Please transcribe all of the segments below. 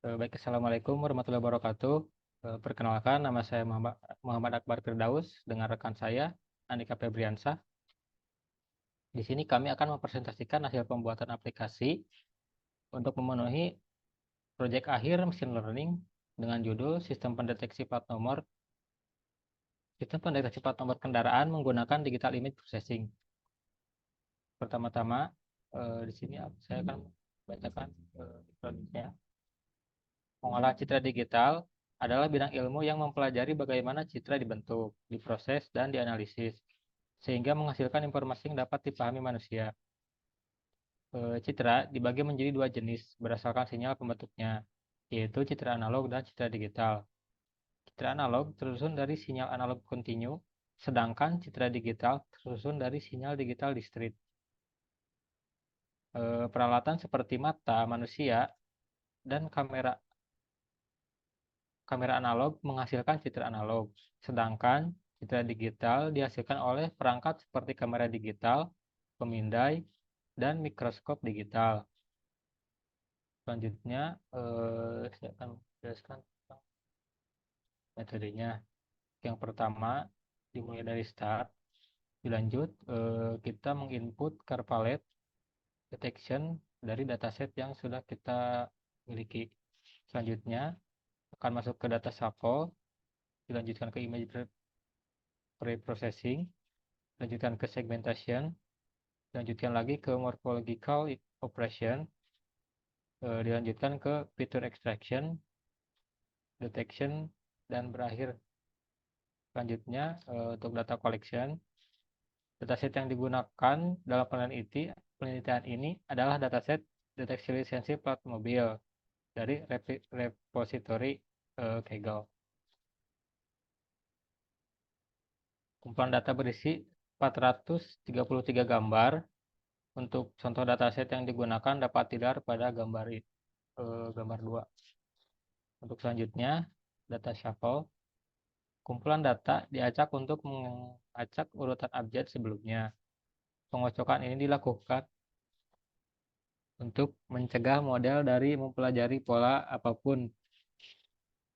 Baik, Assalamualaikum warahmatullahi wabarakatuh. Perkenalkan, nama saya Muhammad Akbar Firdaus dengan rekan saya, Andika Febriansah. Di sini kami akan mempresentasikan hasil pembuatan aplikasi untuk memenuhi proyek akhir Machine Learning dengan judul Sistem Pendeteksi Plat Nomor Kendaraan menggunakan Digital Image Processing. Pertama-tama, di sini saya akan bacakan introduksinya. Mengolah citra digital adalah bidang ilmu yang mempelajari bagaimana citra dibentuk, diproses, dan dianalisis, sehingga menghasilkan informasi yang dapat dipahami manusia. Citra dibagi menjadi dua jenis berdasarkan sinyal pembentuknya, yaitu citra analog dan citra digital. Citra analog tersusun dari sinyal analog kontinu, sedangkan citra digital tersusun dari sinyal digital discrete. Peralatan seperti mata manusia dan kamera analog menghasilkan citra analog, sedangkan citra digital dihasilkan oleh perangkat seperti kamera digital, pemindai, dan mikroskop digital. Selanjutnya, saya akan menjelaskan tentang metodenya. Yang pertama, dimulai dari start, dilanjut, kita menginput Carpalet detection dari dataset yang sudah kita miliki. Selanjutnya, akan masuk ke data shuffle, dilanjutkan ke image pre-processing, lanjutkan ke segmentation, lanjutkan lagi ke morphological operation, dilanjutkan ke feature extraction, detection, dan berakhir selanjutnya untuk data collection. Dataset yang digunakan dalam penelitian ini adalah dataset deteksi lisensi plat mobil dari repository Kaggle. Kumpulan data berisi 433 gambar. Untuk contoh dataset yang digunakan dapat dilihat pada gambar 2. Untuk selanjutnya, data shuffle. Kumpulan data diacak untuk mengacak urutan abjad sebelumnya. Pengocokan ini dilakukan untuk mencegah model dari mempelajari pola apapun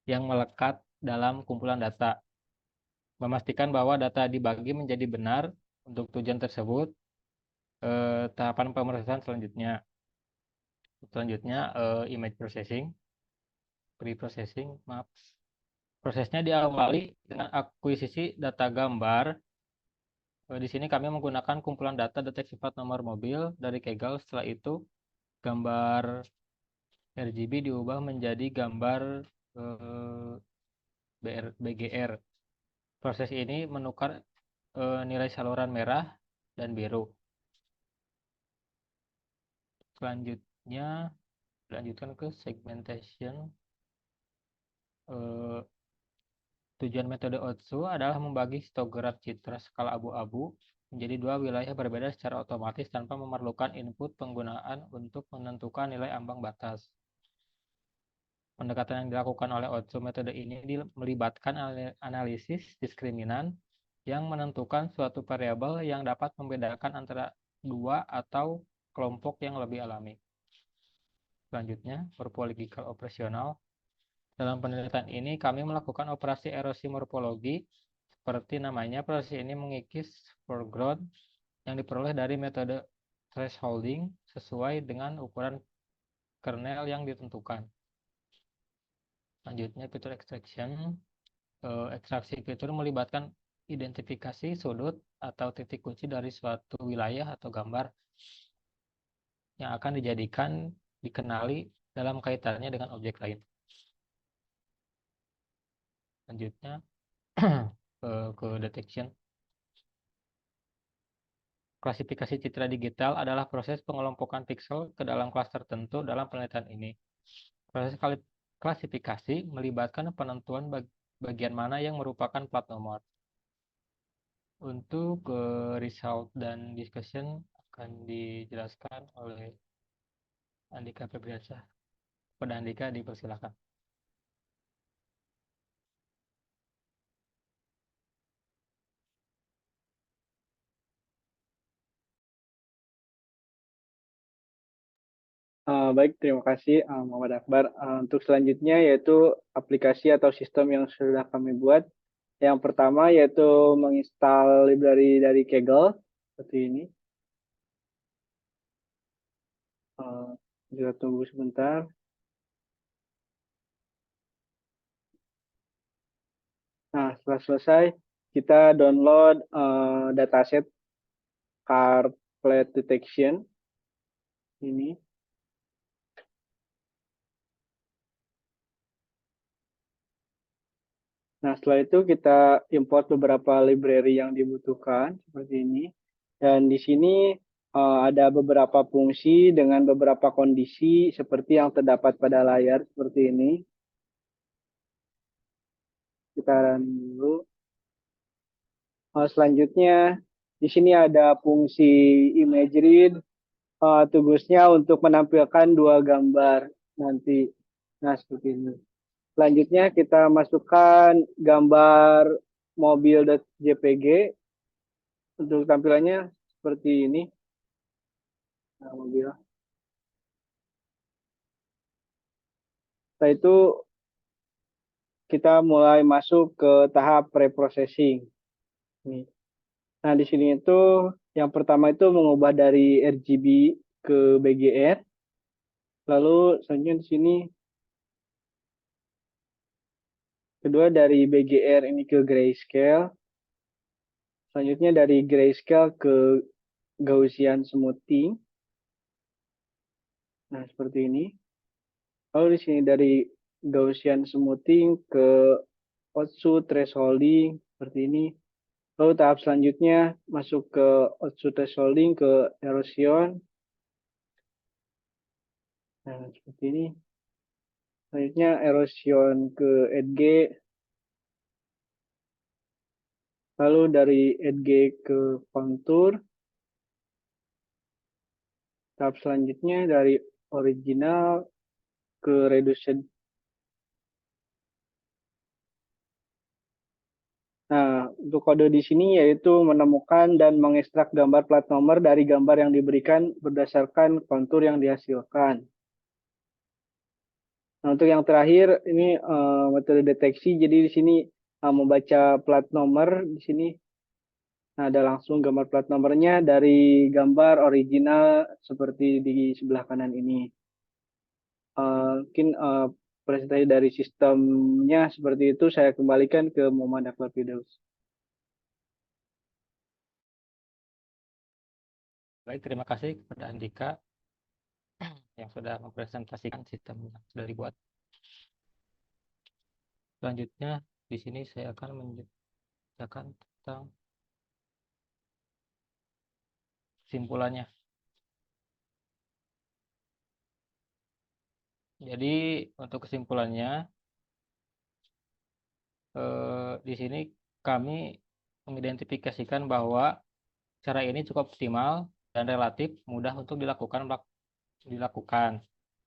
yang melekat dalam kumpulan data. Memastikan bahwa data dibagi menjadi benar untuk tujuan tersebut. Tahapan pemrosesan selanjutnya. Selanjutnya, image processing, pre-processing, maaf. Prosesnya diawali dengan akuisisi data gambar. Di sini kami menggunakan kumpulan data deteksi plat nomor mobil dari Kaggle. Setelah itu, gambar RGB diubah menjadi gambar BGR. Proses ini menukar nilai saluran merah dan biru. Selanjutnya, lanjutkan ke segmentation. Tujuan metode Otsu adalah membagi histograf citra skala abu-abu menjadi dua wilayah berbeda secara otomatis tanpa memerlukan input penggunaan untuk menentukan nilai ambang batas. Pendekatan yang dilakukan oleh Otsu metode ini melibatkan analisis diskriminan yang menentukan suatu variabel yang dapat membedakan antara dua atau kelompok yang lebih alami. Selanjutnya, morphological operational. Dalam penelitian ini, kami melakukan operasi erosi morfologi. Seperti namanya, proses ini mengikis foreground yang diperoleh dari metode thresholding sesuai dengan ukuran kernel yang ditentukan. Selanjutnya, feature extraction. Ekstraksi fitur melibatkan identifikasi sudut atau titik kunci dari suatu wilayah atau gambar yang akan dikenali dalam kaitannya dengan objek lain. Selanjutnya, ke detection. Klasifikasi citra digital adalah proses pengelompokan pixel ke dalam kelas tertentu dalam penelitian ini. Proses klasifikasi melibatkan penentuan bagian mana yang merupakan plat nomor. Untuk result dan discussion akan dijelaskan oleh Andika Febriansah. Pada Andika dipersilakan. Baik, terima kasih Muhammad Akbar. Untuk selanjutnya yaitu aplikasi atau sistem yang sudah kami buat. Yang pertama yaitu menginstal library dari Kaggle seperti ini. Uh, Kita tunggu sebentar. Nah, setelah selesai, kita download dataset car plate detection ini. Nah, setelah itu kita import beberapa library yang dibutuhkan seperti ini. Dan di sini ada beberapa fungsi dengan beberapa kondisi seperti yang terdapat pada layar seperti ini. Kita run dulu. Selanjutnya di sini ada fungsi image read. Tugasnya untuk menampilkan dua gambar nanti. Nah, seperti ini. Selanjutnya kita masukkan gambar mobil.jpg. Untuk tampilannya seperti ini. Nah, mobil. Setelah itu kita mulai masuk ke tahap preprocessing. Nih. Nah, di sini itu yang pertama itu mengubah dari RGB ke BGR. Lalu selanjutnya di sini kedua dari BGR ini ke grayscale. Selanjutnya dari grayscale ke Gaussian smoothing. Nah, seperti ini. Lalu di sini dari Gaussian smoothing ke offset thresholding seperti ini. Lalu tahap selanjutnya masuk ke offset thresholding ke erosion. Nah, seperti ini. Selanjutnya erosion ke edge. Lalu dari edge ke contour. Tahap selanjutnya dari original ke reduced. Nah, untuk kode di sini yaitu menemukan dan mengekstrak gambar plat nomor dari gambar yang diberikan berdasarkan kontur yang dihasilkan. Nah, untuk yang terakhir ini metode deteksi. Jadi di sini membaca plat nomor di sini. Nah, ada langsung gambar plat nomornya dari gambar original seperti di sebelah kanan ini. Mungkin presentasi dari sistemnya seperti itu saya kembalikan ke Muhammad Akbar Firdaus. Baik, terima kasih kepada Andika yang sudah mempresentasikan sistem yang sudah dibuat. Selanjutnya, di sini saya akan menjelaskan tentang kesimpulannya. Jadi, untuk kesimpulannya, di sini kami mengidentifikasikan bahwa cara ini cukup optimal dan relatif mudah untuk dilakukan.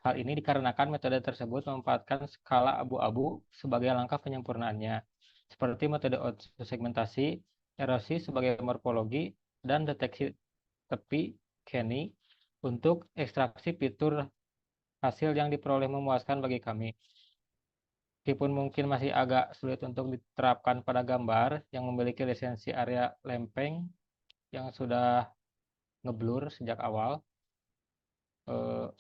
Hal ini dikarenakan metode tersebut memanfaatkan skala abu-abu sebagai langkah penyempurnaannya, seperti metode segmentasi, erosi sebagai morfologi, dan deteksi tepi Kenny untuk ekstraksi fitur hasil yang diperoleh memuaskan bagi kami. Meskipun mungkin masih agak sulit untuk diterapkan pada gambar yang memiliki lisensi area lempeng yang sudah ngeblur sejak awal, eh,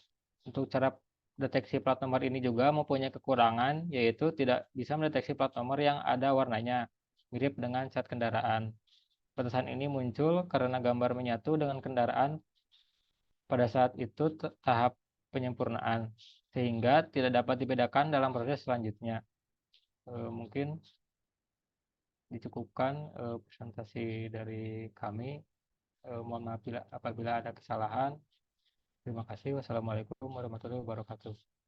untuk cara deteksi plat nomor ini juga mempunyai kekurangan, yaitu tidak bisa mendeteksi plat nomor yang ada warnanya mirip dengan cat kendaraan. Batasan ini muncul karena gambar menyatu dengan kendaraan pada saat itu tahap penyempurnaan, sehingga tidak dapat dibedakan dalam proses selanjutnya. Mungkin dicukupkan presentasi dari kami. Mohon maaf apabila ada kesalahan. Terima kasih. Wassalamualaikum warahmatullahi wabarakatuh.